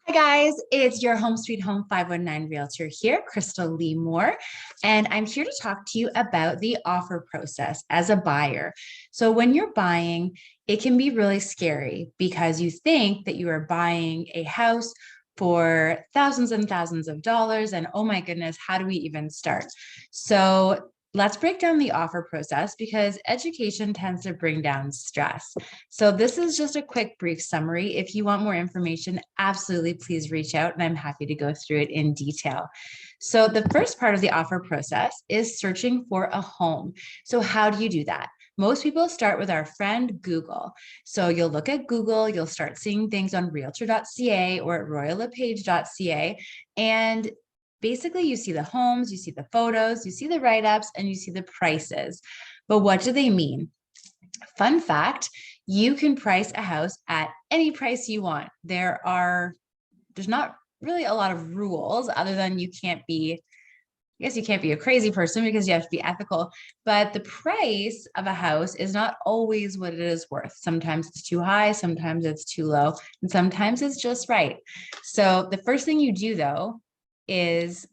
Hi guys, it's your Home Sweet Home 519 Realtor here, Krystal Lee Moore, and I'm here to talk to you about the offer process as a buyer. So when you're buying, it can be really scary because you think that you are buying a house for thousands and thousands of dollars, and oh my goodness, how do we even start? So let's break down the offer process because education tends to bring down stress. So this is just a quick, brief summary. If you want more information, absolutely please reach out and I'm happy to go through it in detail. So the first part of the offer process is searching for a home. So how do you do that? Most people start with our friend Google. So you'll look at Google, you'll start seeing things on realtor.ca or at royallepage.ca, and basically you see the homes, you see the photos, you see the write-ups, and you see the prices. But what do they mean? Fun fact, you can price a house at any price you want. There's not really a lot of rules other than you can't be, I guess you can't be a crazy person because you have to be ethical, but the price of a house is not always what it is worth. Sometimes it's too high, sometimes it's too low, and sometimes it's just right. So the first thing you do though is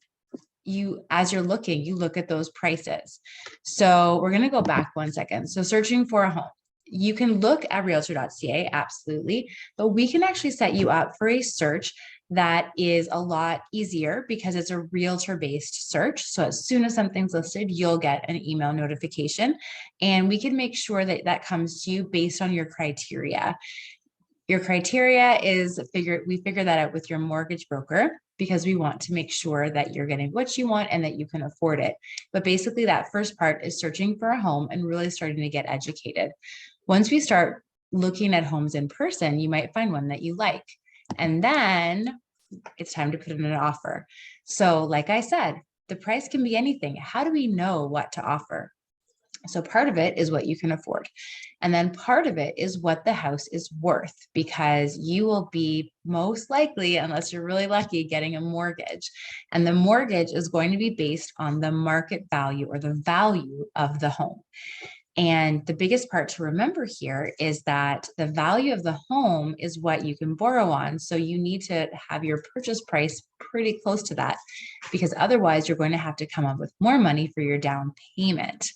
as you're looking, you look at those prices. So we're going to go back 1 second. So searching for a home. You can look at realtor.ca, absolutely, but we can actually set you up for a search that is a lot easier because it's a realtor-based search. So as soon as something's listed, you'll get an email notification, and we can make sure that that comes to you based on your criteria. Your criteria is we figure that out with your mortgage broker because we want to make sure that you're getting what you want and that you can afford it. But basically that first part is searching for a home and really starting to get educated. Once we start looking at homes in person, you might find one that you like. And then it's time to put in an offer. So like I said, the price can be anything. How do we know what to offer? So part of it is what you can afford. And then part of it is what the house is worth, because you will be most likely, unless you're really lucky, getting a mortgage. And the mortgage is going to be based on the market value or the value of the home. And the biggest part to remember here is that the value of the home is what you can borrow on. So you need to have your purchase price pretty close to that, because otherwise you're going to have to come up with more money for your down payment.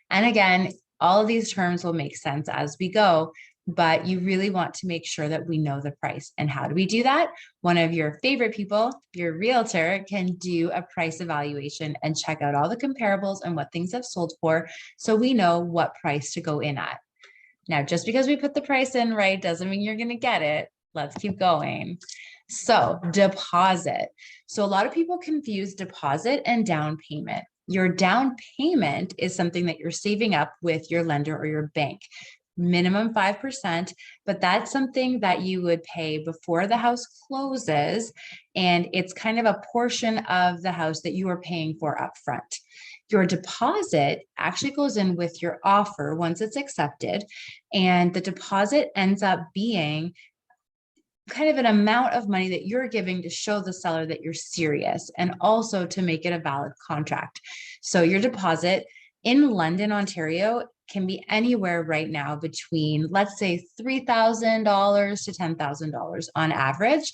And again, all of these terms will make sense as we go, but you really want to make sure that we know the price. And how do we do that? One of your favorite people, your realtor, can do a price evaluation and check out all the comparables and what things have sold for, so we know what price to go in at. Now, just because we put the price in right doesn't mean you're going to get it. Let's keep going. So deposit. So a lot of people confuse deposit and down payment. Your down payment is something that you're saving up with your lender or your bank. Minimum 5%, but that's something that you would pay before the house closes, and it's kind of a portion of the house that you are paying for upfront. Your deposit actually goes in with your offer once it's accepted, and the deposit ends up being kind of an amount of money that you're giving to show the seller that you're serious and also to make it a valid contract. So your deposit in London, Ontario, can be anywhere right now between, let's say, $3,000 to $10,000 on average.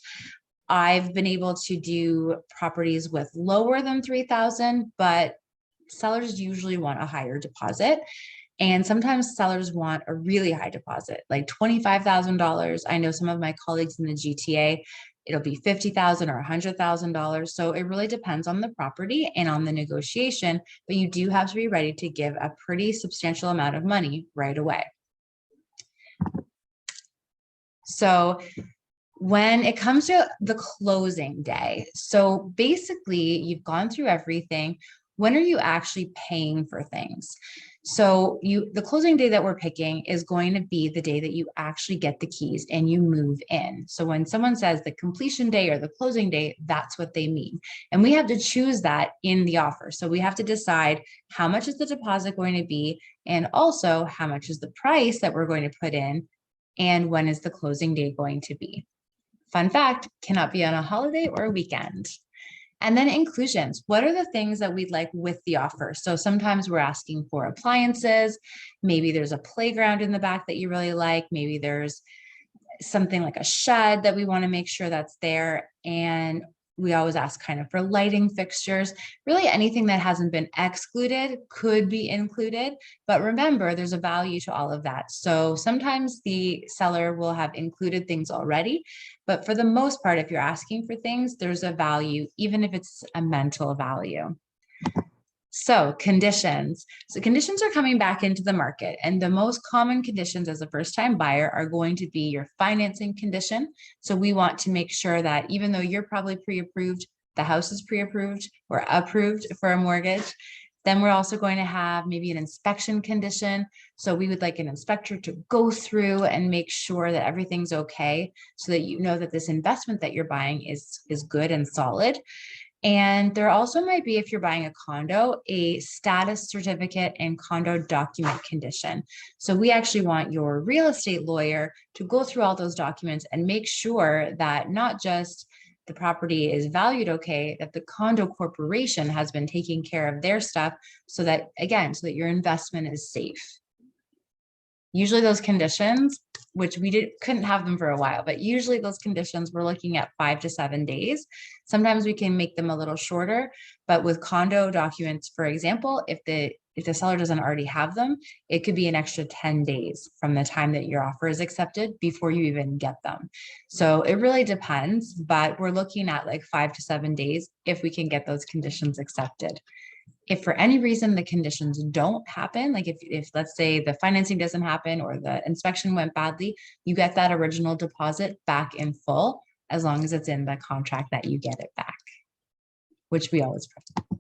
I've been able to do properties with lower than 3,000, but sellers usually want a higher deposit. And sometimes sellers want a really high deposit, like $25,000. I know some of my colleagues in the GTA, it'll be $50,000 or $100,000. So it really depends on the property and on the negotiation, but you do have to be ready to give a pretty substantial amount of money right away. So when it comes to the closing day, so basically you've gone through everything. When are you actually paying for things? So the closing day that we're picking is going to be the day that you actually get the keys and you move in. So when someone says the completion day or the closing day, that's what they mean. And we have to choose that in the offer. So we have to decide how much is the deposit going to be, and also how much is the price that we're going to put in, and when is the closing day going to be. Fun fact, cannot be on a holiday or a weekend. And then inclusions. What are the things that we'd like with the offer? So sometimes we're asking for appliances. Maybe there's a playground in the back that you really like. Maybe there's something like a shed that we want to make sure that's there. And we always ask kind of for lighting fixtures. Really anything that hasn't been excluded could be included, but remember there's a value to all of that. So sometimes the seller will have included things already, but for the most part, if you're asking for things, there's a value, even if it's a mental value. So conditions. So conditions are coming back into the market, and the most common conditions as a first-time buyer are going to be your financing condition. So we want to make sure that even though you're probably pre-approved, the house is pre-approved or approved for a mortgage, then we're also going to have maybe an inspection condition. So we would like an inspector to go through and make sure that everything's okay, so that you know that this investment that you're buying is good and solid. And there also might be, if you're buying a condo, a status certificate and condo document condition. So we actually want your real estate lawyer to go through all those documents and make sure that not just the property is valued okay, that the condo corporation has been taking care of their stuff, so that, again, so that your investment is safe. Usually those conditions, which we couldn't have them for a while, but usually those conditions we're looking at 5 to 7 days. Sometimes we can make them a little shorter, but with condo documents, for example, if the seller doesn't already have them, it could be an extra 10 days from the time that your offer is accepted before you even get them. So it really depends, but we're looking at like 5 to 7 days if we can get those conditions accepted. If for any reason the conditions don't happen, like if let's say the financing doesn't happen or the inspection went badly, you get that original deposit back in full, as long as it's in the contract that you get it back, which we always prefer.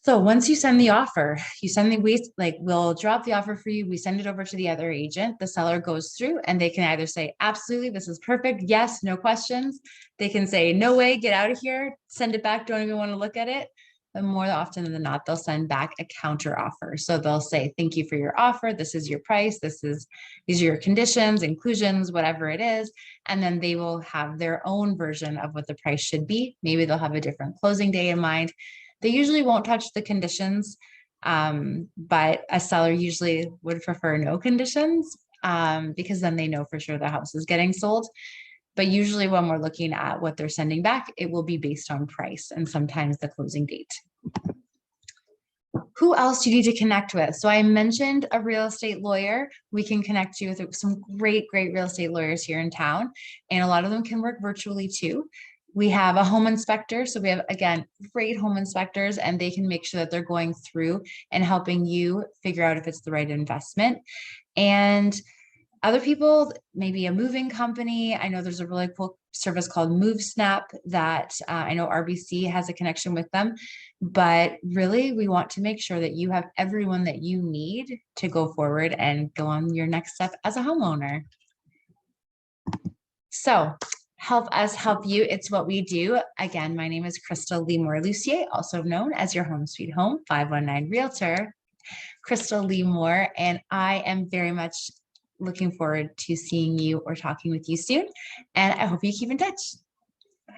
So once you send the offer, we'll drop the offer for you. We send it over to the other agent. The seller goes through and they can either say, absolutely, this is perfect. Yes, no questions. They can say, no way, get out of here, send it back, don't even want to look at it. But more often than not, they'll send back a counter offer. So they'll say, thank you for your offer. This is your price. These are your conditions, inclusions, whatever it is. And then they will have their own version of what the price should be. Maybe they'll have a different closing day in mind. They usually won't touch the conditions, but a seller usually would prefer no conditions, because then they know for sure the house is getting sold. But usually when we're looking at what they're sending back, it will be based on price and sometimes the closing date. Who else do you need to connect with? So I mentioned a real estate lawyer. We can connect you with some great real estate lawyers here in town, and a lot of them can work virtually too. We have a home inspector. So we have, again, great home inspectors, and they can make sure that they're going through and helping you figure out if it's the right investment. And other people, maybe a moving company. I know there's a really cool service called MoveSnap that I know RBC has a connection with them. But really, we want to make sure that you have everyone that you need to go forward and go on your next step as a homeowner. So help us help you. It's what we do. Again, my name is Krystal Lee Moore, also known as your Home Sweet Home 519 Realtor, Krystal Lee Moore, and I am very much looking forward to seeing you or talking with you soon. And I hope you keep in touch. Bye.